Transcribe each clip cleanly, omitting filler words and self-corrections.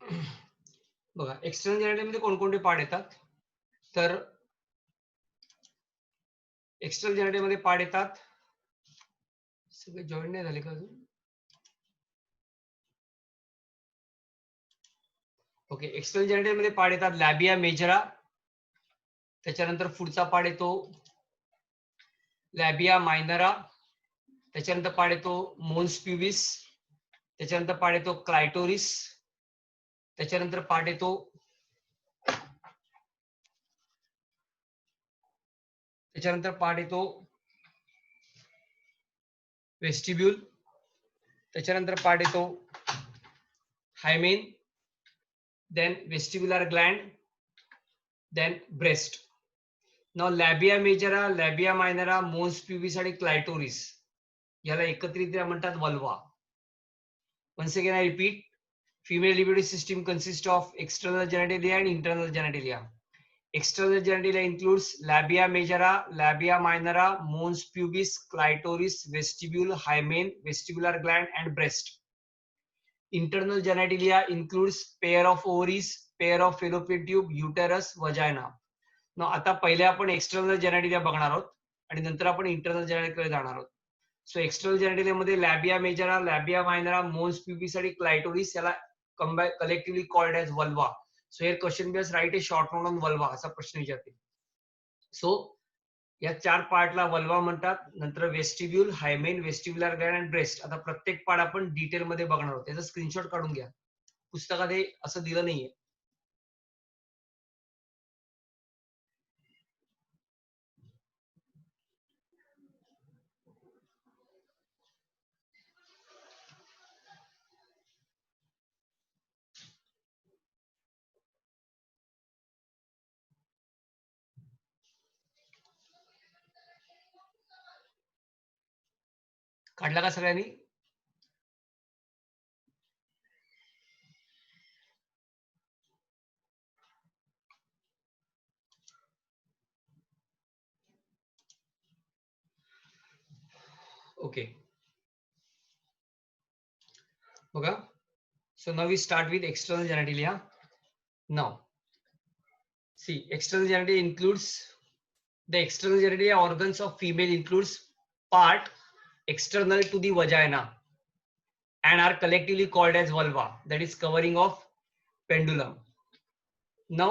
बघा external genital मध्ये कोणकोणते पार्ट येतात, तर एक्सटर्नल जेनिटल मध्ये पार्ट येतात, सगळे जॉईन नाही झाले का अजून? ओके, एक्सटर्नल जेनिटल मध्ये पार्ट येतात लॅबिया मेजरा, त्याच्यानंतर पुढचा पार्ट येतो लॅबिया मायनरा, त्याच्यानंतर पार्ट येतो मोन्स प्युबिस, त्याच्यानंतर पार्ट येतो क्लायटोरिस, त्याच्यानंतर पार्ट येतो वेस्टिब्यूल, त्याच्यानंतर पार्ट येतो hymen, then vestibular gland, then breast. Now labia majora, labia minora, mons pubis आणि क्लायटोरिस याला एकत्रितरित्या म्हणतात vulva. Once again I repeat, female reproductive system consists of external genitalia and internal genitalia. External genitalia includes labia majora, labia minora, mons pubis, clitoris, vestibule, hymen, vestibular gland, and breast. Internal genitalia includes pair of ovaries, pair of fallopian tube, uterus, vagina. Now आता पहिले आपण external genitalia बघणार आहोत आणि नंतर आपण internal जेनेटिलियाकडे जाणार आहोत. सो एक्सटर्नल जेनेटिलिया मध्ये लॅबिया majora, labia minora, mons pubis आणि क्लायटोरिस याला collectively called as vulva. So here question bears write a short note on vulva असा प्रश्न विचारते. सो या चार पार्टला वल्वा म्हणतात. नंतर वेस्टिब्यूल, हायमेन, वेस्टिब्युलर ग्लँड आणि ब्रेस्ट. आता प्रत्येक पार्ट आपण डिटेल मध्ये बघणार आहोत. त्याचा स्क्रीनशॉट काढून घ्या. पुस्तकात हे असं दिलं नाहीये. काढला का सगळ्यांनी? Okay. Okay. So now we start with external genitalia. Now, see, external genitalia includes the external genitalia organs of female includes part external to the vagina and are collectively called as vulva, that is covering of pendulum. Now,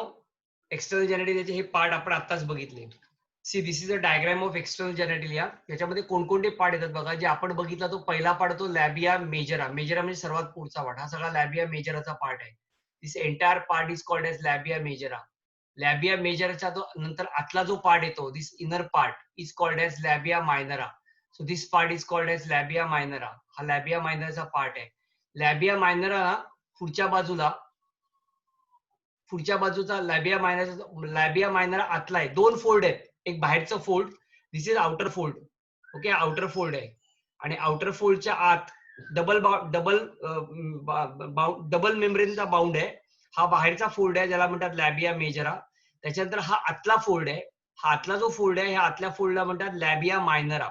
external genitalia हे part आपण आताच बघितले. C this is a diagram of external genitalia. याच्यामध्ये कोणकोणते part येतात बघा. जे आपण बघितला तो पहिला पार्ट तो लॅबिया मेजरा. मेजरा म्हणजे सर्वात पुढचा पार्ट. हा सगळा लॅबिया मेजराचा पार्ट आहे. This entire part is called as labia majora. Labia मेजराचा तो नंतर आतला जो पार्ट येतो, this inner part is called as labia minora. So this part is called as labia minora. हा लॅबिया मायनराचा पार्ट आहे. लॅबिया मायनरा पुढच्या बाजूचा लॅबिया मायनरा आतला आहे. दोन फोल्ड आहेत. एक बाहेरचं fold, this is outer fold. Okay, outer fold आहे. आणि आउटर फोल्डच्या आत डबल मेम्ब्रेनचा बाउंड आहे. हा बाहेरचा फोल्ड आहे, ज्याला म्हणतात लॅबिया मेजरा. त्याच्यानंतर हा आतला फोल्ड आहे. हा आतला जो फोल्ड आहे, ह्या आतल्या फोल्डला म्हणतात लॅबिया मायनरा.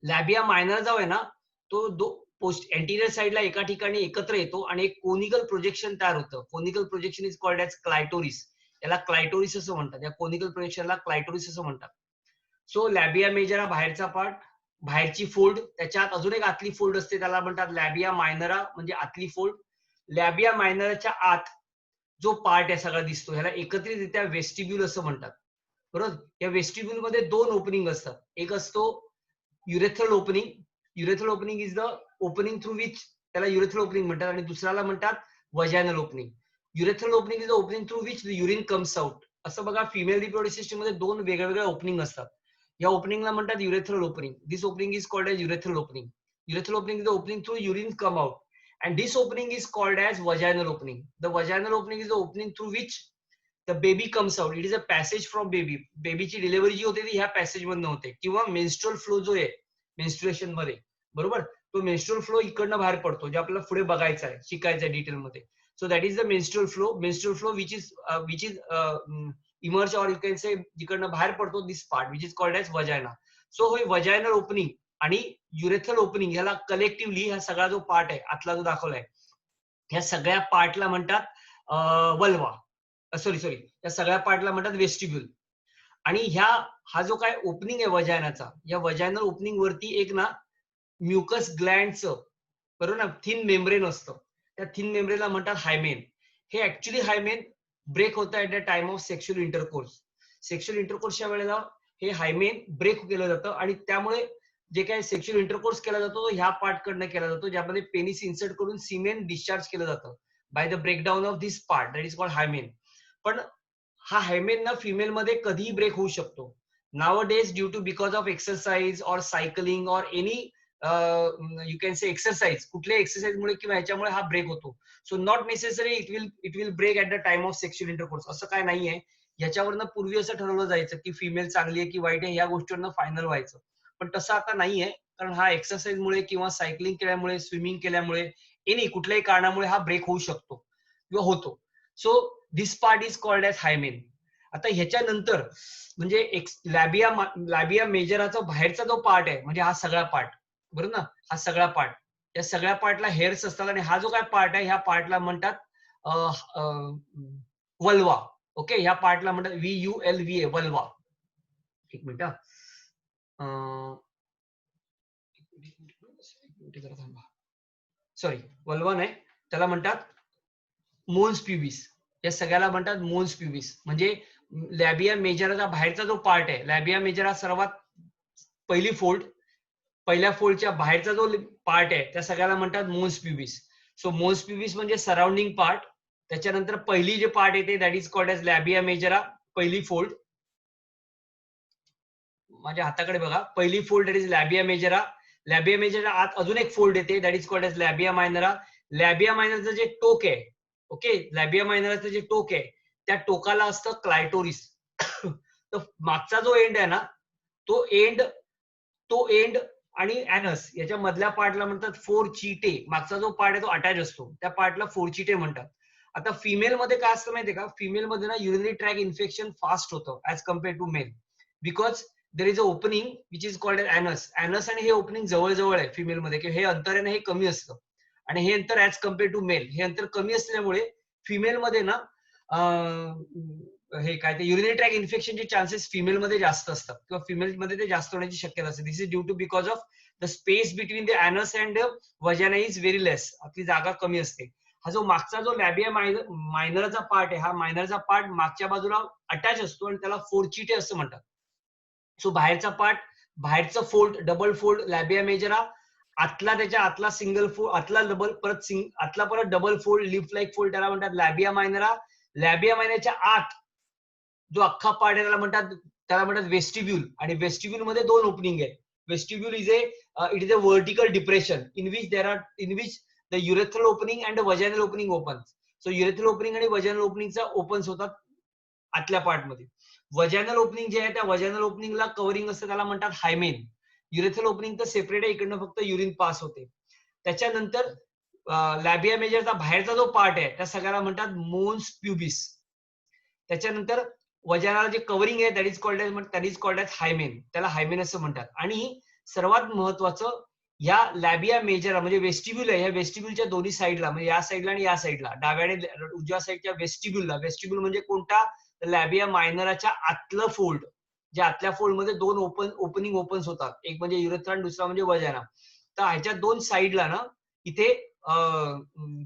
लॅबिया मायनर जो आहे ना, तो पोस्ट एंटीरियर साइडला एका ठिकाणी एकत्र येतो आणि एक कोनिकल प्रोजेक्शन तयार होतं. Conical projection is called as clitoris. याला क्लायटोरिस असं म्हणतात. या कोनिकल प्रोजेक्शनला क्लायटोरिस असं म्हणतात. सो लॅबिया मेजरा बाहेरचा पार्ट, बाहेरची फोल्ड, त्याच्यात अजून एक आतली फोल्ड असते, त्याला म्हणतात लॅबिया मायनरा म्हणजे आतली फोल्ड. लॅबिया मायनराच्या आत जो पार्ट आहे सगळा दिसतो, ह्याला एकत्रितरित्या वेस्टिब्यूल असं म्हणतात. बरोबर. या वेस्टिब्यूल मध्ये दोन ओपनिंग असतात. एक असतो urethral opening. Urethral opening is the opening through which, त्याला युरेथ्रल ओपनिंग म्हणतात. आणि दुसऱ्याला म्हणतात vaginal opening. Urethral opening is the opening through which the urine comes out. असं बघा, फिमेल रिप्रोडक्टिव्ह सिस्टम मध्ये दोन वेगवेगळ्या ओपनिंग असतात. या ओपनिंगला म्हणतात urethral opening. This opening is called as urethral opening. Urethral opening is the opening through urine come out. And this opening is called as vaginal opening. The vaginal opening is the opening through which the baby comes out. It is a passage from baby. बेबीची delivery जी होते ती ह्या passage मधून होते. किंवा menstrual flow जो आहे मेन्स्ट्रुएशन मध्ये, बरोबर, तो मेन्स्ट्रुअल फ्लो इकडनं बाहेर पडतो, जे आपल्याला पुढे बघायचं आहे, शिकायचं आहे डिटेल मध्ये. So that is the menstrual flow. Menstrual flow which is emerge or you can say जिकडनं बाहेर पडतो, this part which is called as vagina. So हे वजायनल ओपनिंग आणि युरेथ्रल ओपनिंग ह्याला कलेक्टिव्हली हा सगळा जो पार्ट आहे आतला जो दाखवलाय, ह्या सगळ्या पार्टला म्हणतात वल्वा, सॉरी या सगळ्या पार्टला म्हणतात वेस्टिब्युल. आणि हा जो काय ओपनिंग आहे वजायनाचा, या वजायनल ओपनिंग वरती एक ना म्युकस ग्लँडचं, बरोबर ना, थिन मेम्ब्रेन असतं. त्या थिन मेम्ब्रेनला म्हणतात हायमेन. हे ऍक्च्युली हायमेन ब्रेक होतं at the time of sexual intercourse. Sexual इंटरकोर्सच्या वेळेला हे हायमेन ब्रेक केलं जातं आणि त्यामुळे जे काही सेक्शुअल इंटरकोर्स केला जातो तो ह्या पार्ट कडनं केला जातो, ज्यामध्ये पेनिस इन्सर्ट करून सिमेन डिस्चार्ज केलं जातं by the breakdown of this part, that is called hymen. पण हा हायमेन ना फिमेल मध्ये कधीही ब्रेक होऊ शकतो. Nowadays, due to because of exercise or cycling or any you can say exercise, कुठल्या एक्सरसाइज मुळे किंवा ह्याच्यामुळे हा ब्रेक होतो. So not necessary it will break at the time of sexual intercourse, असं काय नाहीये. याच्यावरनं पूर्वी असं ठरवलं जायचं की फिमेल चांगली आहे की वाईट आहे, या गोष्टीवरनं फायनल व्हायचं. पण तसं आता नाहीये, कारण हा एक्सरसाइज मुळे किंवा सायकलिंग केल्यामुळे, स्विमिंग केल्यामुळे, एनी कुठल्याही कारणामुळे हा ब्रेक होऊ शकतो किंवा होतो. So this part is called as hymen. आता ह्याच्यानंतर म्हणजे लॅबिया मेजराचा बाहेरचा जो पार्ट आहे, म्हणजे हा सगळा पार्ट, बरोबर ना, हा सगळा पार्ट, या सगळ्या पार्टला हेअर्स असतात आणि हा जो काय पार्ट आहे ह्या पार्टला म्हणतात वल्वा. ओके, ह्या पार्टला म्हणतात VULVA, वल्वा. एक मिनिट, सॉरी, वल्वा नाही, त्याला म्हणतात मोन्स प्युबिस. या सगळ्याला म्हणतात मोन्स प्युबिस. म्हणजे लॅबिया मेजराचा बाहेरचा जो पार्ट आहे, लॅबिया मेजरा सर्वात पहिली फोल्ड, पहिल्या फोल्डच्या बाहेरचा जो पार्ट आहे त्या सगळ्याला म्हणतात मोन्स प्युबिस. सो मोन्स प्युबिस म्हणजे सराउंडिंग पार्ट. त्याच्यानंतर पहिली जे पार्ट येते that is called as labia majora, पहिली फोल्ड. माझ्या हाताकडे बघा, पहिली fold that is labia majora. Labia majora आत अजून एक फोल्ड येते that is called as labia minora. Labia मायनरचं जे टोक आहे, ओके, लॅबिया मायनराचं जे टोक आहे त्या टोकाला असतं क्लायटोरिस. तर मागचा जो एंड आहे ना, तो एंड आणि ऍनस याच्या मधल्या पार्टला म्हणतात फोरचिटे. मागचा जो पार्ट आहे तो अटॅच असतो, त्या पार्टला फोरचिटे म्हणतात. आता फिमेल मध्ये काय असतं माहितीये का, फिमेल मध्ये ना युरिनरी ट्रॅक इन्फेक्शन फास्ट होतं as compare to male, because there is a opening which is called anus. Anus आणि हे ओपनिंग जवळ आहे फिमेल मध्ये, किंवा हे अंतर आहे ना हे कमी असतं, आणि हे अंतर ऍज कम्पेअर टू मेल, हे अंतर कमी असल्यामुळे फिमेल मध्ये ना हे काय ते युरिनरी ट्रॅक इन्फेक्शनचे चान्सेस फिमेल मध्ये जास्त असतात, किंवा फिमेल मध्ये ते जास्त होण्याची शक्यता असते. This is due to because of the space between the anus and vagina is very less, आपली जागा कमी असते. हा जो मागचा जो लॅबिया मायनरचा पार्ट आहे, हा मायनरचा पार्ट मागच्या बाजूला अटॅच असतो आणि त्याला फोरचिटे असं म्हणतात. सो बाहेरचा पार्ट, बाहेरचं फोल्ड, डबल फोल्ड लॅबिया मेजरा, आतला त्याच्या आतला सिंगल फोल्ड, आतला डबल, आतला परत double fold, leaf like fold, त्याला म्हणतात लॅबिया मायनरा. लॅबिया मायनरच्या आत जो अख्खा पार्ट आहे त्याला म्हणतात वेस्टिब्यूल. आणि वेस्टिब्यूल मध्ये दोन ओपनिंग आहे. Vestibule it is a vertical depression in which the urethral opening and vaginal opening open. So urethral opening आणि वजायनल ओपनिंगचा ओपन्स होतात आतल्या पार्ट मध्ये. वजायनल ओपनिंग जे आहे त्या वजायनल ओपनिंगला कव्हरिंग असतं, त्याला म्हणतात हायमेन. युरेथ्रल ओपनिंग तर सेपरेट आहे, इकडनं फक्त युरिन पास होते. त्याच्यानंतर लॅबिया मेजरचा बाहेरचा जो पार्ट आहे त्या सगळ्याला म्हणतात मोन्स प्युबिस. त्याच्यानंतर वजानाला जे कव्हरिंग आहे दॅट इज कॉल्ड एज हायमेन, त्याला हायमेन असं म्हणतात. आणि सर्वात महत्वाचं, या लॅबिया मेजरा म्हणजे वेस्टिब्यूल आहे, या वेस्टिब्यूलच्या दोन्ही साईडला, म्हणजे या साईडला आणि या साईडला, डाव्या आणि उजव्या साईडच्या वेस्टिब्यूलला, वेस्टिब्यूल म्हणजे कोणता, लॅबिया मायनराच्या आतलं फोल्ड, ज्या आतल्या फोल्ड मध्ये दोन ओपनिंग ओपन्स होतात, एक म्हणजे युरेथ्रा आणि दुसरा म्हणजे वजाना. तर ह्याच्या दोन साईडला ना इथे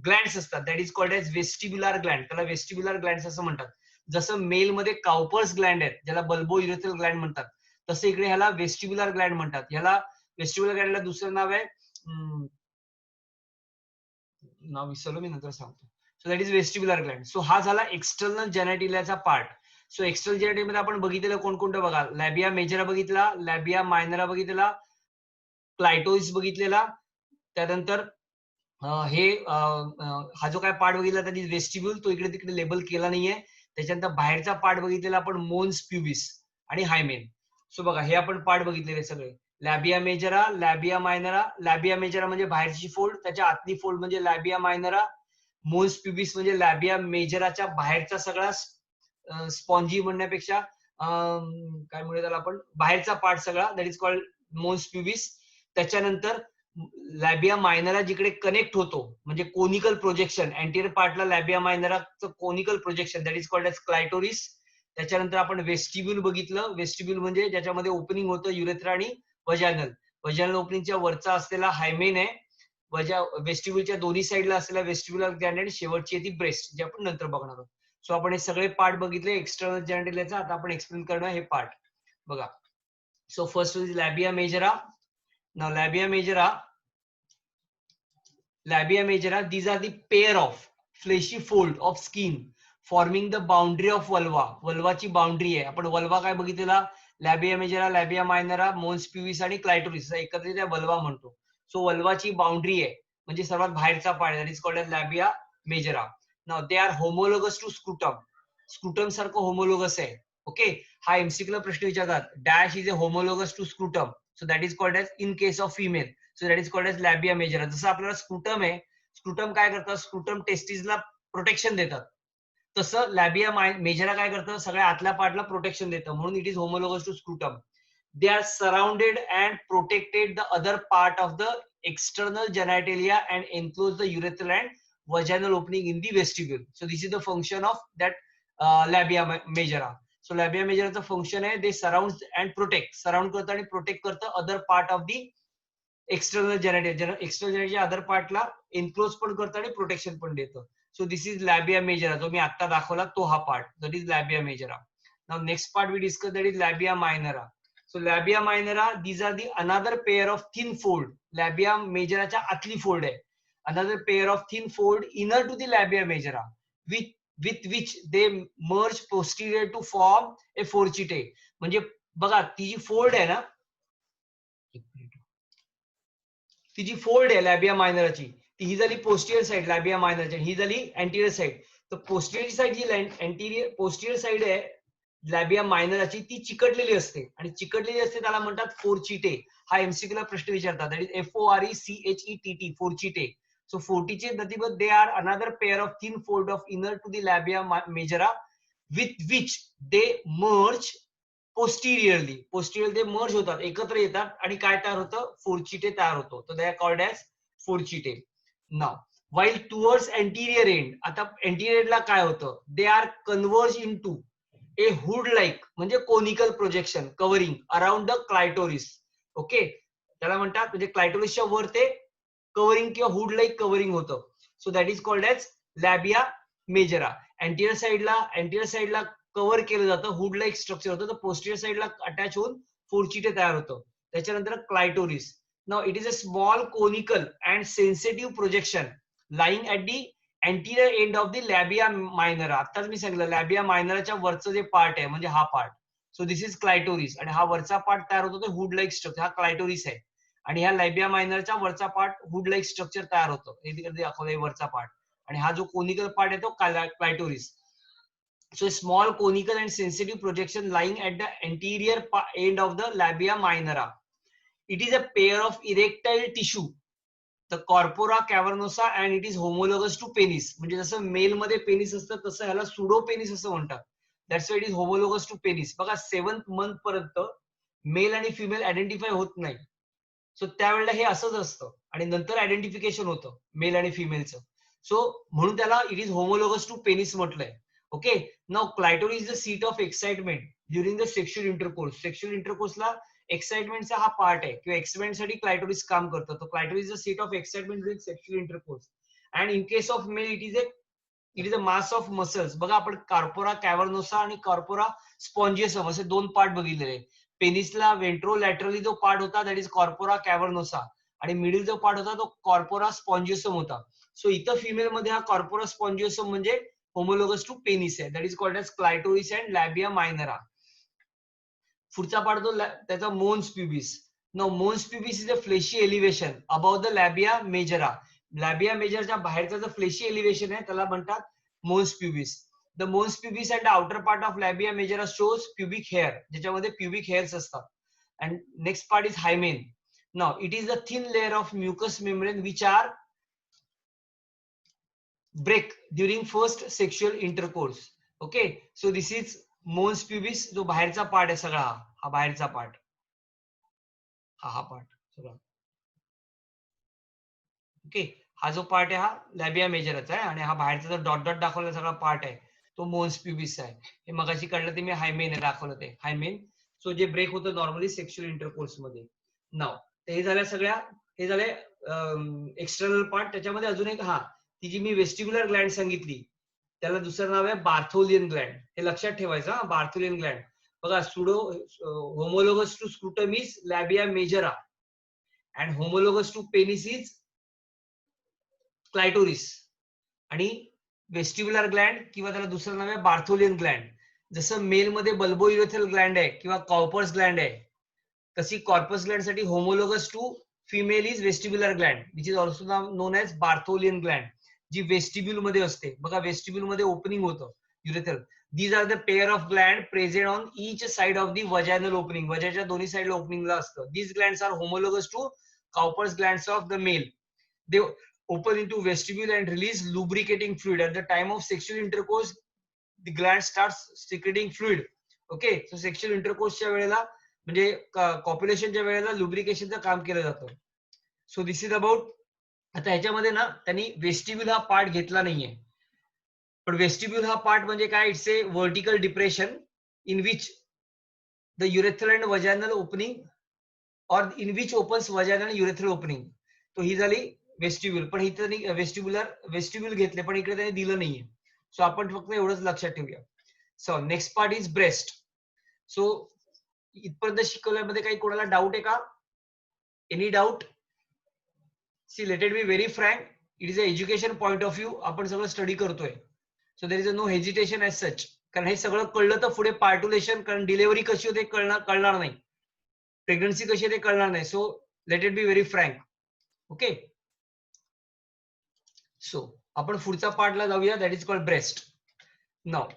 ग्लँड्स असतात, that is called as vestibular gland, त्याला वेस्टिब्युलर ग्लँड्स असं म्हणतात. जसं मेल मध्ये काउपर्स ग्लँड आहेत ज्याला बल्बो युरेथ्रल ग्लँड म्हणतात, तसं इकडे ह्याला वेस्टिब्युलर ग्लँड म्हणतात. ह्याला वेस्टिब्युलर ग्लँडला दुसरं नाव आहे, नाव विसरलो मी, नंतर सांगतो. So that is vestibular Gland. So हा झाला एक्सटर्नल जेनेटिलियाचा पार्ट. सो एक्सटर्नल जेनेटिल मध्ये आपण बघितलेलं कोणकोणतं बघा, लॅबिया मेजरा बघितला, लॅबिया मायनरा बघितलेला, क्लायटोइस बघितलेला, त्यानंतर हा जो काय पार्ट बघितला त्याची वेस्टिब्यूल, तो इकडे तिकडे लेबल केला नाहीये. त्याच्यानंतर बाहेरचा पार्ट बघितलेला आपण मोन्स प्युबिस आणि हायमेन. सो बघा हे आपण पार्ट बघितलेले सगळे, लॅबिया मेजरा, लॅबिया मायनरा. लॅबिया मेजरा म्हणजे बाहेरची फोल्ड, त्याच्या आतली फोल्ड म्हणजे लॅबिया मायनरा. मोन्स प्युबिस म्हणजे लॅबिया मेजराच्या बाहेरचा सगळा स्पॉन्जी म्हणण्यापेक्षा काय म्हणूया त्याला आपण, बाहेरचा पार्ट सगळा, that is called mons pubis. त्याच्यानंतर लॅबिया मायनरा जिकडे कनेक्ट होतो म्हणजे कोनिकल प्रोजेक्शन, अँटीरियर पार्टला लॅबिया मायनराचं conical projection that is called as clitoris. त्याच्यानंतर आपण वेस्टिब्यूल बघितलं. वेस्टिब्यूल म्हणजे ज्याच्यामध्ये ओपनिंग होतं युरेथ्रा आणि वजायनल. वजायनल ओपनिंगच्या वरचा असलेला हायमेन आहे. वेस्टिब्यूलच्या दोन्ही साईडला असलेला वेस्टिब्युलर ग्लँड आणि शेवटची ती ब्रेस्ट, जे आपण नंतर बघणार आहोत. सो आपण हे सगळे पार्ट बघितले एक्सटर्नल जेनिटलियाचा. आता आपण एक्सप्लेन करणार हे पार्ट बघा. So first is labia majora. Now labia majora, these are the pair of fleshy fold of skin forming the boundary of vulva. वल्वाची बाउंड्री आहे. आपण वल्वा काय बघितलेला, लॅबिया majora, labia minora, mons pubis आणि क्लायटोरिस एकत्रित वल्वा म्हणतो. So वल्वाची boundary आहे म्हणजे सर्वात बाहेरचा part, that is called as labia majora. Now they are homologous to scrotum. Scrotum सारखं होमोलोगस आहे. ओके, हा एमसीक्यूला प्रश्न विचारतात. Dash is a homologous to scrotum, so that is called as in case of female, so that is called as labia majora. जसं आपल्याला स्क्रुटम आहे, स्क्रुटम काय करतात, स्क्रुटम टेस्टिसला प्रोटेक्शन देतात, तसं लॅबिया मेजरा काय करतं, सगळ्या आतल्या पार्टला प्रोटेक्शन देतं, म्हणून it is homologous to scrotum. They are surrounded and protected the other part of the external genitalia and enclose the urethral and vaginal opening in the vestibule. So this is the function of that labia majora. So labia majora चं function आहे, they surround and protect. Surround करतं आणि protect करतं other part of the external genitalia. External genitalia other part ला enclose पण करतं आणि protection पण देतं. So this is labia majora. जो मी आता दाखवला तो हा part, that is labia majora. Now next part we discuss, that is labia minora. So labia minora, these are the another pair of thin fold. Labia majora च्या आतली fold आहे. Another pair of thin fold inner to the labia majora, with which they merge posterior to form a fourchette. म्हणजे बघा ती जी fold आहे ना, ती जी fold आहे लॅबिया मायनराची, ती ही झाली पोस्टिरियर साइड लॅबिया मायनरची, ही झाली अँटीरियर साइड. तर पोस्टिरियर साइड जी अँटीरियर पोस्टिरियर साइड आहे लॅबिया मायनराची, ती चिकटलेली असते आणि चिकटलेली असते त्याला म्हणतात फोर्चिटे. हा एमसीक्यूला प्रश्न विचारतात. That is FORECHETT, fourchette. So fourchette nothing they are another pair of thin fold of inner to the labia majora with which they merge posteriorly. Posterior ते मर्ज होतात, एकत्र येतात आणि काय तयार होतं, फोर्चिटे तयार होतो. तर they are called as fourchette. Now while towards anterior end, आता anterior end ला काय होतं, they are converge into a hood like म्हणजे conical projection covering around the clitoris. Okay, त्याला म्हणतात म्हणजे क्लायटोरिसच्या वर ते कव्हरिंग किंवा हुड लाईक कव्हरिंग होतं. So that is called as labia majora. Anterior साइडला कव्हर केलं जातं, हुड लाईक स्ट्रक्चर होतं, तर पोस्टिरियर साइडला अटॅच होऊन फोर्चिटे तयार होतं. त्याच्यानंतर clitoris. Now it is a small conical and sensitive projection lying at the anterior end of the labia minora. आताच मी सांगितलं लॅबिया मायनराच्या वरचं जे पार्ट आहे म्हणजे हा part. So this is clitoris आणि हा वरचा पार्ट तयार होतो, हुड लाईक स्ट्रक्चर, हा क्लायटोरिस आहे. आणि ह्या लॅबिया मायनरच्या वरचा पार्ट हुड लाईक स्ट्रक्चर तयार होतं, हे तिकडे दाखवलंय वरचा पार्ट. आणि हा जो कोनिकल पार्ट आहे तो क्लायटोरिस. So small conical and sensitive projection lying at the anterior end of the labia minora. It is a pair of erectile tissue, the corpora cavernosa, and it is homologous to penis. म्हणजे जसं male मध्ये penis असतं तसं ह्याला sudo penis असं म्हणतात. That's why it is homologous to penis. बघा 7th month पर्यंत मेल आणि फिमेल आयडेंटिफाय होत नाही. सो त्यावेळेला हे असंच असतं आणि नंतर आयडेंटिफिकेशन होतं मेल आणि फिमेलचं. सो म्हणून त्याला it is homologous to penis म्हटलंय. Okay, now clitoris is the seat of excitement during the sexual intercourse. Sexual इंटरकोर्सला एक्साइटमेंटचा हा पार्ट आहे किंवा एक्साइटमेंट साठी क्लायटोरिस काम करतं. तर clitoris is the seat of excitement during sexual intercourse. And in case of male it is a mass of muscles. बघा आपण कॉर्पोरा कॅव्हर्नोसा आणि कॉर्पोरा स्पॉन्जियसम असे दोन पार्ट बघितलेले. पेनिसला वेंट्रोलॅटरली जो पार्ट होता दॅट इज कॉर्पोरा कॅव्हर्नोसा आणि मिडिल जो पार्ट होता तो कॉर्पोरा स्पॉन्जियसम होता. सो इथं फिमेल मध्ये हा कॉर्पोरा स्पॉन्जियसम म्हणजे होमोलोगस टू पेनिस आहे, that is called as clitoris and labia minora. पुढचा पार्ट तो त्याचा mons pubis. Now mons pubis is a fleshy elevation about the labia majora. Labia मेजरच्या बाहेरचा जो फ्लेशी एलिव्हेशन आहे त्याला म्हणतात mons pubis. The mons pubis and the outer part of labia majora shows pubic hair, ज्याच्यामध्ये pubic hairs असतात. And next part is hymen. Now it is a thin layer of mucous membrane which are break during first sexual intercourse. Okay, so this is mons pubis, जो बाहेरचा part आहे सगळा, हा बाहेरचा part, हा part सगळा. Okay, हा जो पार्ट आहे हा लॅबिया मेजरच आहे आणि हा बाहेरचा जो डॉट डॉट दाखवला सगळा पार्ट आहे तो मोन्स प्युबिस आहे. हे मगाशी कळलं ते मी हायमेन दाखवलं ते हायमेन. सो जे ब्रेक होतं नॉर्मली सेक्शुअल इंटरकोर्स मध्ये. नाव हे झाल्या सगळ्या, हे झाले एक्सटर्नल पार्ट. त्याच्यामध्ये अजून एक, हा ती जी मी वेस्टिब्युलर ग्लँड सांगितली त्याला दुसरं नाव आहे बार्थोलियन ग्लँड. हे लक्षात ठेवायचं हा, बार्थोलियन ग्लँड. बघा, pseudo homologous to scrotum is labia majora and homologous to penis is clitoris. आणि वेस्टिब्युलर ग्लँड किंवा त्याला दुसरं नाव आहे बार्थोलियन ग्लँड. जसं मेल मध्ये बल्बो युरेथ्रल ग्लँड आहे किंवा कॉर्पस ग्लँड आहे, तशी कॉर्पस ग्लँड साठी homologous to female is vestibular gland which is also known as Bartholin gland, जी वेस्टिब्युल मध्ये असते. बघा, वेस्टिब्युल मध्ये ओपनिंग होतं urethral. These R the pair of gland present on each side of the vaginal opening. वजाच्या दोन्ही साइडला ओपनिंगला असतं. These glands are homologous to Cowper's glands of the male. They open into vestibule and release lubricating fluid. At the time of sexual intercourse, the gland starts secreting fluid. Okay, so sexual intercourse च्या वेळेला म्हणजे कॉप्युलेशनच्या वेळेला लुब्रिकेशनचं काम केलं जातं. So this is about. आता ह्याच्यामध्ये ना त्यांनी वेस्टिब्युल हा पार्ट घेतला नाहीये, पण वेस्टिब्युल हा पार्ट म्हणजे काय? It's a vertical depression in which the urethral and vaginal opening or in which opens vaginal urethral opening. तो ही झाली वेस्टिब्युल. पण इथे वेस्टिब्युल घेतले पण इकडे त्यांनी दिलं नाहीये. सो आपण फक्त एवढंच लक्षात ठेवूया. So next part is breast. So इथपर्यंत शिकवल्यामध्ये काही कोणाला डाऊट आहे का? Any doubt? See, let it be very frank, it is a education point of view. आपण सगळं स्टडी करतोय. So there is a no hesitation as such. कारण हे सगळं कळलं तर पुढे पार्ट्युलेशन, कारण डिलिव्हरी कशी होते कळणार नाही, प्रेग्नन्सी कशी आहे ते कळणार नाही. So let it be very frank. Okay, so आपण पुढच्या पार्टला जाऊया, that is called breast. Now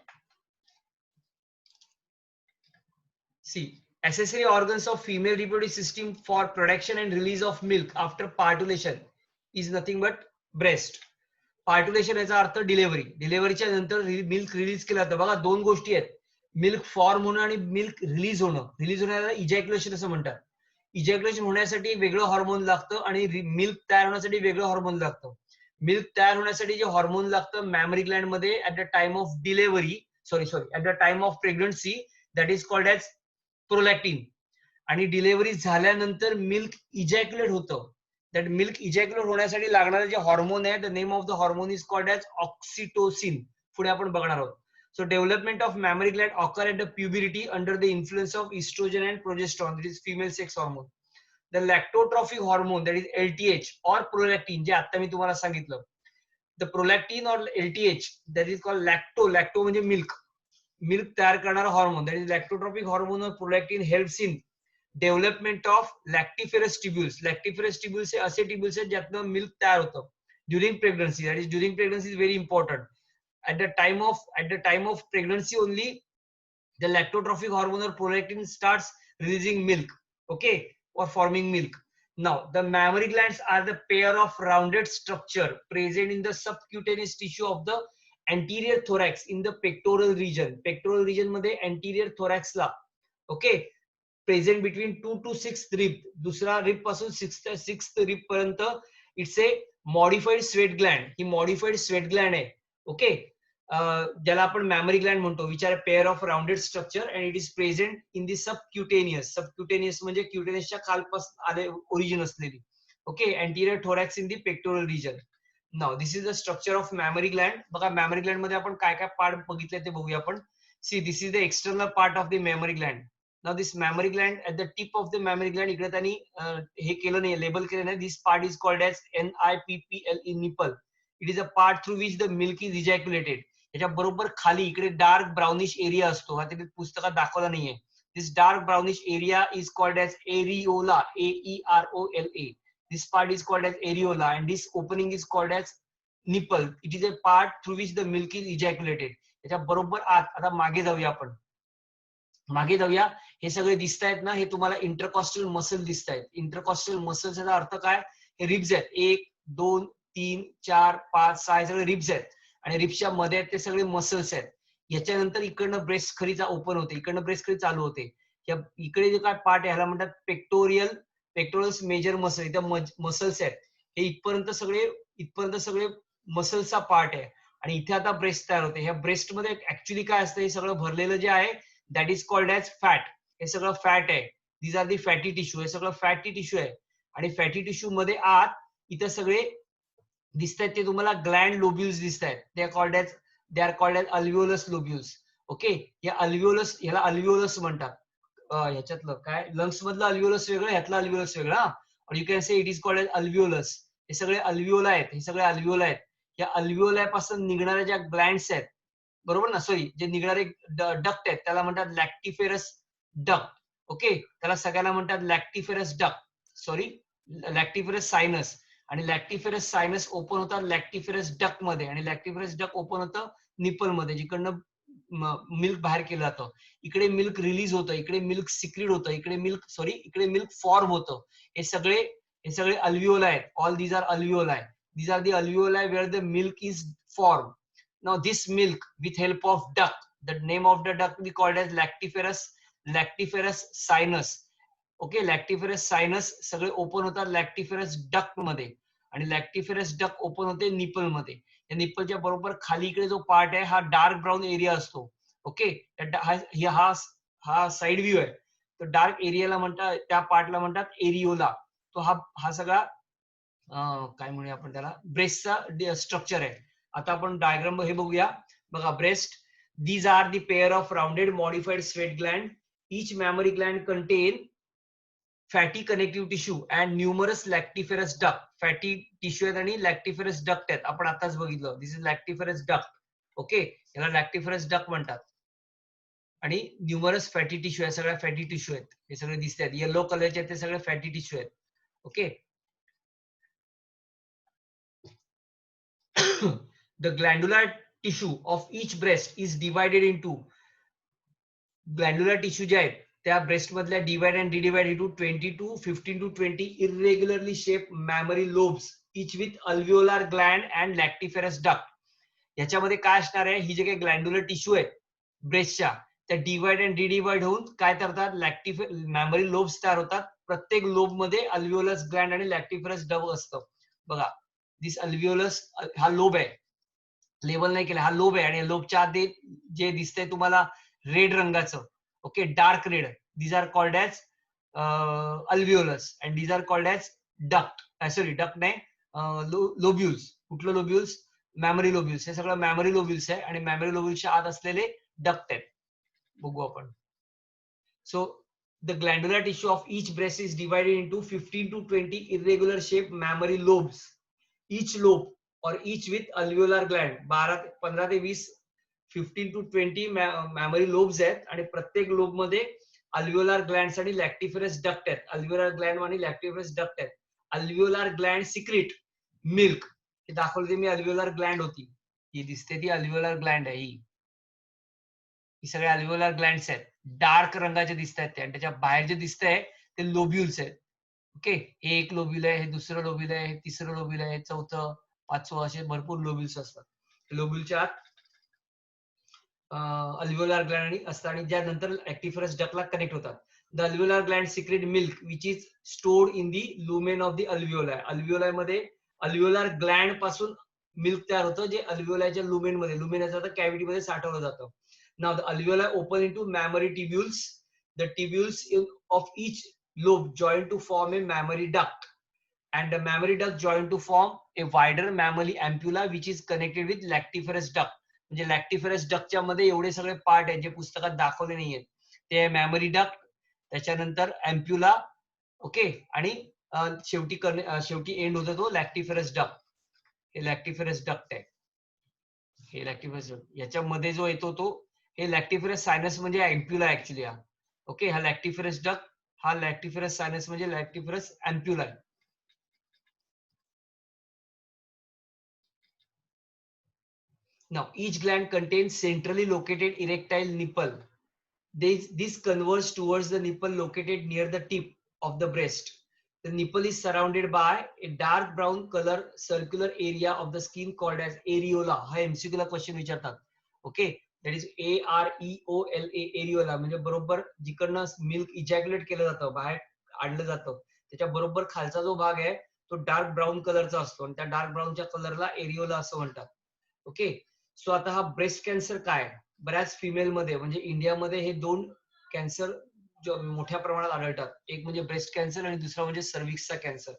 see, accessory organs of female reproductive system for production and release of milk after partulation is nothing but breast. पार्ट्युलेशन याचा अर्थ delivery. डिलिव्हरीच्या नंतर milk release केलं जातं. बघा, दोन गोष्टी आहेत, मिल्क फॉर्म होणं आणि मिल्क रिलीज होणं. रिलीज होण्याला इजॅक्युलेशन असं म्हणतात. इजॅक्युलेशन होण्यासाठी वेगळं हॉर्मोन लागतं आणि मिल्क तयार होण्यासाठी वेगळं हॉर्मोन लागतं. मिल्क तयार होण्यासाठी जे हॉर्मोन लागतं मॅमरी ग्लँड मध्ये at the time of delivery, sorry at the time of pregnancy, that is called as prolactin. आणि डिलिव्हरी झाल्यानंतर मिल्क इजॅक्युलेट होतं. दॅट मिल्क इजॅक्युलेट होण्यासाठी लागणारे जे हॉर्मोन आहे, the name of the hormone is called as oxytocin. पुढे आपण बघणार आहोत. So development of mammary gland occur at the puberty under the influence of oestrogen and progesterone, that is female sex hormone. The lactotrophic hormone that is LTH or prolactin, जे आता मी तुम्हाला सांगितलं. The prolactin or LTH that is called lacto. Lacto म्हणजे milk, milk तयार करणारा hormone, that is lactotropic hormone or prolactin helps in development of lactiferous tubules. Lactiferous tubules हे असे टिब्युल्स आहेत ज्यातनं मिल्क तयार होतं during pregnancy. That is during pregnancy is very important. at the time of pregnancy only the lactotrophic hormone or prolactin starts releasing milk, okay, or forming milk. Now the mammary glands are the pair of rounded structure present in the subcutaneous tissue of the anterior thorax in the pectoral region. Pectoral region मध्ये anterior thorax ला, okay, present between 2 to 6 rib. दुसरा rib पासून 6th rib पर्यंत it's a modified sweat gland. ही modified sweat gland आहे. Okay, ज्याला आपण mammary gland म्हणतो, which are pair of rounded structure and it is present in the subcutaneous. Subcutaneous म्हणजे क्युटेनियसच्या खालपासून आले ओरिजिन असलेली. Okay, anterior thorax in the pectoral region. Now this is the structure of mammary gland. बघा, mammary gland मध्ये आपण काय काय पार्ट बघितले ते बघूया आपण. See, this is the external part of the mammary gland. Now this mammary gland, at the tip of the mammary gland, इकडे त्यांनी हे केलं नाही, लेबल केलं नाही. This part is called as NIPPLE, nipple. It is a part through which the milk is ejaculated. याच्या बरोबर खाली इकडे डार्क ब्राउनिश एरिया असतो, हा तिथे पुस्तकात दाखवला नाहीये. This dark brownish area is called as areola, AEROLA. This part is called as areola and this opening is called as nipple. It is a part through which the milk is ejaculated. याच्या बरोबर आत. आता मागे जाऊया आपण, मागे जाऊया. हे सगळे दिसत आहेत ना, हे तुम्हाला इंटरकॉस्टल मसल दिसत आहेत. इंटरकॉस्टल मसल्सचा अर्थ काय? हे रिब्स आहेत. 1 2 3 4 5 6 सगळे रिब्स आहेत आणि रिब्सच्या मध्ये ते सगळे मसल्स आहेत. याच्यानंतर इकडनं ब्रेस्ट खरीचा ओपन होते, इकडनं ब्रेस्ट खरी चालू होते. इकडे जे काय पार्ट आहे ह्याला म्हणतात पेक्टोरल्स मेजर मसल. इथे मसल्स आहेत. हे इथपर्यंत सगळे मसल्सचा पार्ट आहे आणि इथे आता ब्रेस्ट तयार होते. ह्या ब्रेस्ट मध्ये ऍक्च्युली काय असतं, हे सगळं भरलेलं जे आहे that is called as fat. हे सगळं फॅट आहे. These are the fatty tissue. हे सगळं फॅटी टिश्यू आहे आणि फॅटी टिश्यू मध्ये आत इथं सगळे दिसतायत ते तुम्हाला ग्लँड लोब्युल्स दिसतायत. They are called as alveolus lobules. Okay, या ह्याला अल्व्हिओलस म्हणतात. ह्याच्यातलं काय लंग्स मधलं अल्व्हिओलस वेगळं, ह्यातलं अल्व्हिओलस वेगळं. आणि you can say it is called as alveolus. हे सगळे अल्व्हिओला आहेत. हे सगळे अल्व्हिओला आहेत. या अल्व्हिओला पासून निघणाऱ्या ज्या ग्लँड्स आहेत, बरोबर ना, सॉरी, जे निघणारे डक्ट आहेत त्याला म्हणतात लॅक्टिफेरस डक्ट. ओके, त्याला सगळ्यांना म्हणतात लॅक्टिफेरस डक्ट, सॉरी लॅक्टिफेरस सायनस. आणि लॅक्टिफेरस सायनस ओपन होतात लॅक्टिफेरस डक्ट मध्ये आणि लॅक्टिफेरस डक्ट ओपन होतं निपल मध्ये, जिकडनं मिल्क बाहेर केलं जातं. इकडे मिल्क रिलीज होतं, इकडे मिल्क सिक्रीड होतं, इकडे मिल्क फॉर्म होतं. हे सगळे अल्व्हिओला आहेत. All these are alveoli. These are the alveoli where the milk is formed. Now this milk with help of duct, the name of the duct we called as lactiferous sinus. Okay, lactiferous sinus सगळे open होतात लॅक्टिफेरस duct मध्ये आणि lactiferous duct open होते nipple मध्ये. या निपलच्या बरोबर खाली इकडे जो पार्ट आहे हा डार्क ब्राऊन एरिया असतो. ओके, हा साइड व्ह्यू आहे. तो डार्क एरियाला म्हणतात, त्या पार्टला म्हणतात एरिओला. तो हा सगळा काय म्हणूया आपण त्याला, ब्रेस्टचा स्ट्रक्चर आहे. आता आपण डायग्राम हे बघूया. बघा, breast, these are the pair of rounded modified sweat gland. Each mammary gland contain fatty connective tissue and numerous lactiferous duct. Fatty tissue आहेत आणि लॅक्टिफेरस डक्ट आहेत. आपण आताच बघितलं, this is lactiferous duct. Okay, याला लॅक्टिफेरस डक्ट म्हणतात. आणि numerous fatty tissue आहे, सगळ्या फॅटी टिश्यू आहेत. हे सगळे दिसत आहेत येलो कलरचे, ते सगळे फॅटी टिश्यू आहेत. Okay, the glandular tissue of each breast is divided into, glandular tissue जे आहेत त्या ब्रेस्ट मधल्या divide and डिडिवाइड into 15 to 20 irregularly shaped mammary lobes, each with alveolar gland and lactiferous duct. याच्यामध्ये काय असणार आहे, ही जे काही ग्लँड्युलर टिश्यू आहे ब्रेस्टच्या, त्या डिवाइड अँड डिडिवाइड होऊन काय करतात, मॅमरी लोब्स तयार होतात. प्रत्येक लोब मध्ये अल्व्हिओलस ग्लँड आणि लॅक्टिफेरस डक्ट असतं. बघा, दिस अल्व्हिओलस, हा लोब आहे, लेबल नाही केलं, हा लोब आहे. आणि लोबच्या आधी जे दिसतंय तुम्हाला रेड रंगाचं, okay, dark red, these are called as alveolus and these are called as duct. Sorry, duct नाही, लोब्युल्स. कुठलं लोब्युल्स? मॅमरी लोब्युल्स. हे सगळं मॅमरी लोब्युल्स आहे आणि मॅमरी लोब्युल्सच्या आत असलेले डक्ट आहेत. बघू आपण. So the glandular tissue of each breast is divided into 15 to 20 irregular shaped mammary lobes, each lobe or each with alveolar gland. 15 ते 20 15 to 20 मॅमरी लोब्स आहेत आणि प्रत्येक लोब मध्ये अल्व्हिओलार ग्लँड्स आणि लॅक्टिफेरस डक्ट आहेत. अल्व्हिओलार ग्लँड आणि लॅक्टिफेरस डक्ट आहेत. अल्व्हिओलार gland secrete milk. हे दाखवलं ते मी, अल्व्हिओलार ग्लँड होती, ही दिसते ती अल्व्हिओलार ग्लँड आहे. ही सगळे अल्व्हिओलार ग्लँड्स आहेत, डार्क रंगाचे दिसत आहेत ते, आणि त्याच्या बाहेर जे दिसतंय ते लोब्युल्स आहेत. ओके, हे एक लोब्युल आहे, हे दुसरं लोब्युल आहे, हे तिसरं लोब्युल आहे, चौथं, पाचवं, असे भरपूर लोब्युल्स असतात. लोब्युलच्या आत अल्व्हिओलार ग्लँड असतात आणि ज्या नंतर लॅक्टिफेरस डक्टला कनेक्ट होतात. The alveolar gland secrete milk which is stored in the lumen of the alveoli. Alveoli मध्ये अल्व्हिओलार ग्लँड पासून मिल्क तयार होतं, जे अल्व्हिओलायच्या लुमेन मध्ये, लुमेनच्या कॅव्हिटी मध्ये साठवलं जातं. Now the alveoli open into mammary tubules. The tubules of each lobe join to form a mammary duct, and the mammary duct join to form a wider mammary ampulla which is connected with lactiferous duct. म्हणजे लॅक्टिफेरस डक्टच्या मध्ये एवढे सगळे part आहेत जे पुस्तकात दाखवले नाहीयेत. ते मॅमरी डक्ट, त्याच्यानंतर अँप्युला, ओके, आणि शेवटी एंड होतो तो लॅक्टिफेरस डक्ट. हे लॅक्टिफेरस डक्ट आहे. हे लॅक्टिफेरस डक्ट याच्यामध्ये जो येतो तो, हे लॅक्टिफेरस सायनस म्हणजे अँप्युला ऍक्च्युली. हा ओके, हा लॅक्टिफेरस डक्ट, हा लॅक्टिफेरस सायनस म्हणजे लॅक्टिफेरस अँप्युला. Now each gland contains centrally located erectile nipple. This converges towards the nipple located near the tip of the breast. The nipple is surrounded by a dark brown color circular area of the skin called as areola. हा MCQ ला question विचारतात. Okay, that is AREOLA, areola. म्हणजे बरोबर जिकडनं milk इजॅक्युलेट केलं जातं, बाहेर आणलं जातं, त्याच्या बरोबर खालचा जो भाग आहे तो डार्क ब्राऊन कलरचा असतो आणि त्या डार्क ब्राऊनच्या कलरला एरिओला असं म्हणतात. ओके. सो आता हा ब्रेस्ट कॅन्सर काय, बऱ्याच फिमेल मध्ये म्हणजे इंडियामध्ये हे 2 कॅन्सर मोठ्या प्रमाणात आढळतात. एक म्हणजे ब्रेस्ट कॅन्सर आणि दुसरा म्हणजे सर्व्हिक्सचा कॅन्सर.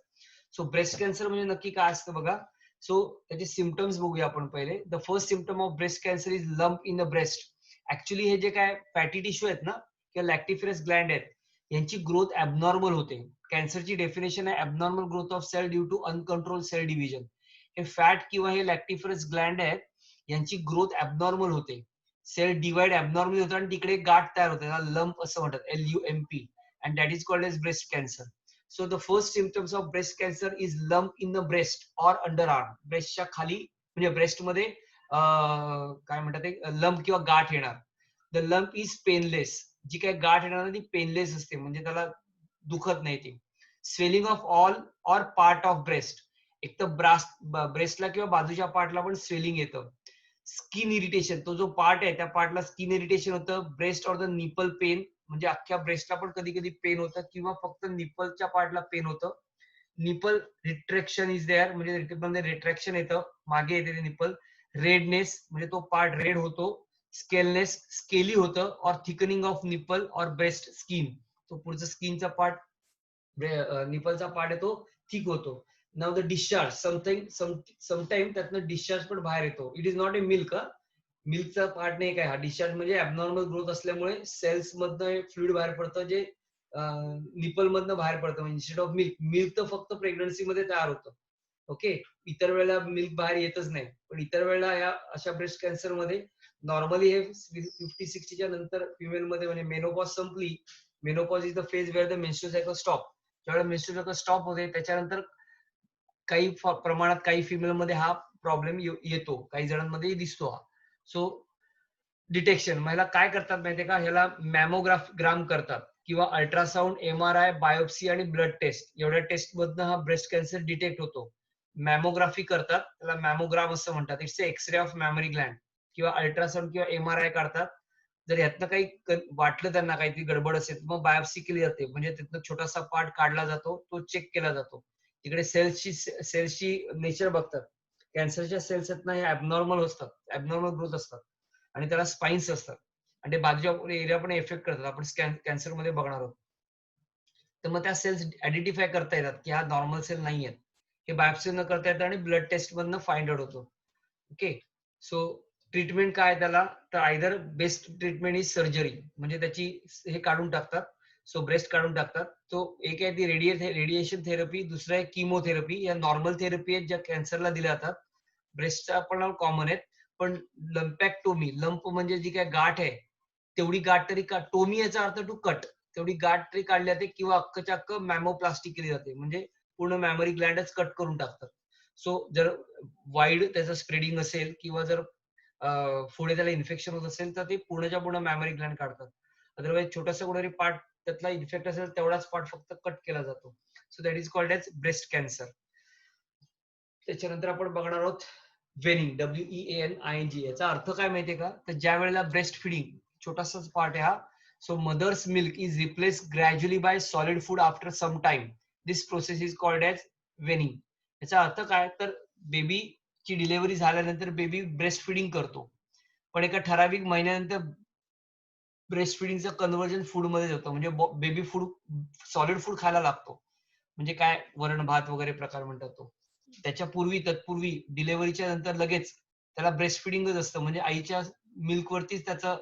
सो ब्रेस्ट कॅन्सर म्हणजे नक्की काय असतं बघा. सो त्याचे सिम्पटम्स बघूया आपण पहिले. The first symptom of breast cancer is lump in the breast. Actually हे जे काय फॅटी टिश्यू आहेत ना किंवा लॅक्टिफरस ग्लँड आहेत, यांची ग्रोथ ऍबनॉर्मल होते. कॅन्सरची डेफिनेशन आहे abnormal growth of cell due to uncontrol cell division. हे फॅट किंवा हे लॅक्टिफरस ग्लँड आहेत, यांची ग्रोथ ऍबनॉर्मल होते. सेल डिवाइड ऍबनॉर्मली होतात आणि तिकडे गाठ तयार होते, त्याला लंप असं म्हणतात, LUMP, and that is called as breast cancer. So the first symptoms of breast cancer is lump in the breast or under arm. ब्रेस्टच्या खाली म्हणजे ब्रेस्ट मध्ये काय म्हणतात ते लंप किंवा गाठ येणार. The lump is painless. जी काही गाठ येणार ना ती पेनलेस असते, म्हणजे त्याला दुखत नाही ती. Swelling of all or part of breast. एक तर ब्रेस्टला किंवा बाजूच्या पार्टला पण स्वेलिंग येतं. स्किन इरिटेशन, तो जो पार्ट आहे त्या पार्टला स्किन इरिटेशन होतं. Breast or the nipple pain, म्हणजे अख्ख्या ब्रेस्टला पण कधी कधी पेन होतं किंवा फक्त निपलच्या पार्टला पेन होतं. निपल रिट्रॅक्शन इज देअर, म्हणजे रिट्रॅक्शन येतं, मागे येते ते निपल. रेडनेस, म्हणजे तो पार्ट रेड होतो. स्केलनेस, स्केली होतं. और थिकनिंग ऑफ निपल और ब्रेस्ट स्किन, तो पुढचा स्किनचा पार्ट, निपलचा पार्ट आहे तो थिक होतो. नाव द डिस्चार्ज, समटाइम त्यातनं डिस्चार्ज पण बाहेर येतो. It is not a milk. मिल्कचा पार्ट नाही काय हा. डिस्चार्ज म्हणजे ऍबनॉर्मल ग्रोथ असल्यामुळे सेल्स मधनं फ्लुइड बाहेर पडतं, जे निपल मधनं बाहेर पडतं. Instead of milk. मिल्क तर फक्त प्रेग्नन्सी मध्ये तयार होतं. ओके. इतर वेळेला मिल्क बाहेर येतच नाही. पण इतर वेळेला या अशा ब्रेस्ट कॅन्सर मध्ये नॉर्मली हे 50-60च्या नंतर फिमेल मध्ये, म्हणजे मेनोपॉज संपली. Menopause is the phase where the menstrual cycle stop. ज्यावेळेला मेन्स्ट्रुअल सायकल स्टॉप होते त्याच्यानंतर काही प्रमाणात काही फिमेल मध्ये हा प्रॉब्लेम येतो, काही जणांमध्ये दिसतो हा. सो डिटेक्शन, महिला काय करतात माहितीये का, ह्याला मॅमोग्राम करतात किंवा अल्ट्रासाऊंड, MRI, बायोप्सी आणि ब्लड टेस्ट, एवढ्या टेस्ट मधनं हा ब्रेस्ट कॅन्सर डिटेक्ट होतो. मॅमोग्राफी करतात, त्याला मॅमोग्राम असं म्हणतात. It's x-ray of mammary gland. किंवा अल्ट्रासाऊंड किंवा MRI काढतात. जर यातनं काही वाटलं त्यांना काहीतरी गडबड असेल मग बायोप्सी केली जाते, म्हणजे तिथनं छोटासा पार्ट काढला जातो, तो चेक केला जातो. तिकडे सेल्सची नेचर बघतात. कॅन्सरच्या सेल्स आहेत ना हे ऍबनॉर्मल असतात, ऍबनॉर्मल ग्रोथ असतात आणि त्याला स्पाइन्स असतात आणि ते बाजूच्या एरिया पण इफेक्ट करतात. आपण कॅन्सर मध्ये बघणार आहोत. तर मग त्या सेल्स आयडेंटिफाय करता येतात की हा नॉर्मल सेल नाही आहेत. हे बायोप्सी न करता येतं आणि ब्लड टेस्ट मधनं फाइंड आउट होतो. ओके. सो ट्रीटमेंट काय त्याला, तर either best treatment is surgery, म्हणजे त्याची हे काढून टाकतात. सो ब्रेस्ट काढून टाकतात. तो एक आहे ती रेडिएशन थेरपी, दुसरं आहे किमोथेरपी. या नॉर्मल थेरपी आहेत ज्या कॅन्सरला दिल्या जातात. ब्रेस्टच्या पण कॉमन आहेत. पण लंपॅक्टोमी, लंप म्हणजे जी काय गाठ आहे तेवढी गाठ तरी टोमी याचा अर्थ टू कट, तेवढी गाठ तरी काढली जाते किंवा अख्खच्या अख्ख मॅमोप्लास्टी केली जाते, म्हणजे पूर्ण मॅमरी ग्लँडच कट करून टाकतात. सो जर वाईड त्याचं स्प्रेडिंग असेल किंवा जर पुढे त्याला इन्फेक्शन होत असेल तर ते पूर्णच्या पूर्ण मॅमरी ग्लँड काढतात. अदरवाईज छोटासा कुठेतरी पार्ट त्यातला इन्फेक्ट असेल तेवढाच पार्ट फक्त कट केला जातो. So that is called as breast cancer. त्याच्यानंतर आपण बघणार आहोत वेनिंग, WEANING. याचा अर्थ काय माहितीये का, तर ज्या वेळेला ब्रेस्ट फिडिंग, छोटासाच पार्ट आहे हा. So mother's milk is replace gradually by solid food after some time. This process is called as weaning. याचा अर्थ काय, तर बेबीची डिलिव्हरी झाल्यानंतर बेबी ब्रेस्ट फिडिंग करतो, पण एका ठराविक महिन्यानंतर ब्रेस्ट फिडिंगचं कन्व्हर्जन फूड मध्ये होतं, म्हणजे बेबी फूड, सॉलिड फूड खायला लागतो. म्हणजे काय, वरण भात वगैरे प्रकार म्हणतात तो. तत्पूर्वी डिलेव्हरीच्या नंतर लगेच त्याला ब्रेस्ट फिडिंगच असतं, म्हणजे आईच्या मिल्क वरतीच त्याचं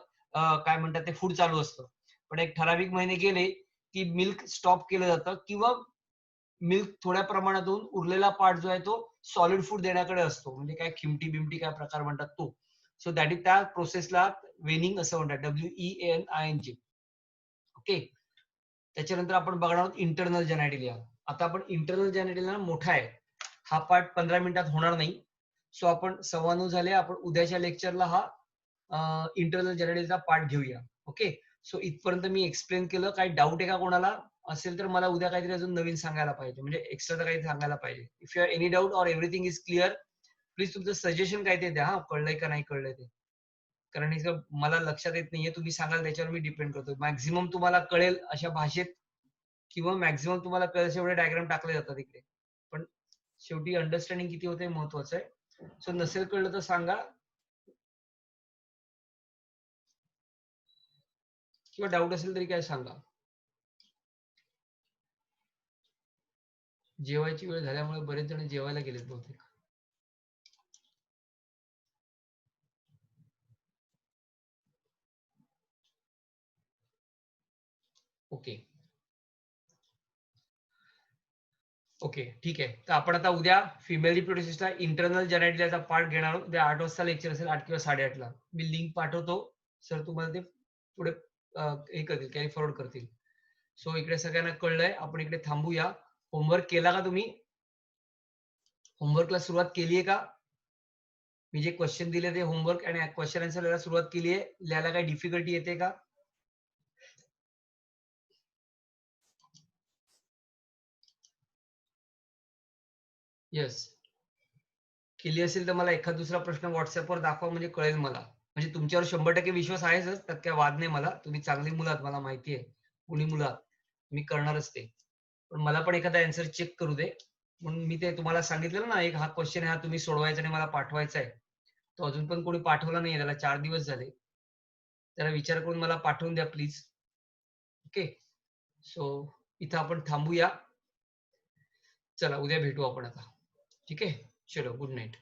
काय म्हणतात ते फूड चालू असतं. पण एक ठराविक महिने गेले की मिल्क स्टॉप केलं जातं किंवा मिल्क थोड्या प्रमाणात होऊन उरलेला पार्ट जो आहे तो सॉलिड फूड देण्याकडे असतो, म्हणजे काय खिमटी बिमटी काय प्रकार म्हणतात तो. सो दॅट इज, त्या प्रोसेसला वेनिंग असं म्हणतात, WEANING. ओके. त्याच्यानंतर आपण बघणार आहोत इंटरनल जेनायटिलिया. आता आपण इंटरनल जेनायटिलिया मोठा आहे, हा पार्ट 15 मिनिटात होणार नाही. सो आपण 9:15 झाले, आपण उद्याच्या लेक्चरला हा इंटरनल जेनायटिलियाचा पार्ट घेऊया. ओके. सो इथपर्यंत मी एक्सप्लेन केलं. काही डाऊट आहे का कोणाला असेल तर मला उद्या काहीतरी अजून नवीन सांगायला पाहिजे, म्हणजे एक्स्ट्रा काही सांगायला पाहिजे. If you have any doubt or everything is clear, please तुमचं सजेशन काय ते द्या. हा, कळलंय का नाही कळलंय ते, कारण हे मला लक्षात येत नाहीये, तुम्ही सांगाल त्याच्यावर मी डिपेंड करतो. मॅक्झिमम तुम्हाला कळेल अशा भाषेत किंवा मॅक्झिमम तुम्हाला कळेल एवढे डायग्राम टाकले जातात इकडे, पण शेवटी अंडरस्टँडिंग किती होते महत्वाचं आहे. सो नसेल कळलं तर सांगा किंवा डाऊट असेल तरी काय सांगा. जेवायची वेळ झाल्यामुळे बरेच जण जेवायला गेलेत बहुतेक. ओके ओके ठीक आहे. तर आपण आता उद्या फिमेल रिप्रोड्युसिसचा इंटरनल जेनेटिक्सचा पार्ट घेणार आहोत. उद्या 8 वाजता लेक्चर असेल, 8 किंवा 8:30 ला. मी लिंक पाठवतो. सर तुम्हाला ते पुढे हे करतील, कॅरी फॉरवर्ड करतील. सो इकडे सगळ्यांना कळलंय. आपण इकडे थांबूया. होमवर्क केला का तुम्ही? होमवर्कला सुरुवात केली आहे का? मी जे क्वेश्चन दिले ते होमवर्क आणि क्वेश्चन आन्सर लिहायला सुरुवात केली आहे. लिहायला काही डिफिकल्टी येते का? येस. केली असेल तर मला एखाद दुसरा प्रश्न व्हॉट्सअपवर दाखवा, म्हणजे कळेल मला. म्हणजे तुमच्यावर 100% विश्वास आहेच, त्यात काही वाद नाही मला. तुम्ही चांगली मुलं आहात, मला माहिती आहे. कुणी मुलं आहात. मी करणारच ते. पण मला पण एखादा आन्सर चेक करू दे. म्हणून मी ते तुम्हाला सांगितलेलं ना, एक हा क्वेश्चन आहे, हा तुम्ही सोडवायचा आणि मला पाठवायचा आहे. तो अजून पण कोणी पाठवला नाहीये, त्याला 4 दिवस झाले. त्याला विचार करून मला पाठवून द्या प्लीज. ओके. सो इथं आपण थांबूया. चला उद्या भेटू आपण आता. ठीक आहे. चलो गुड नाईट.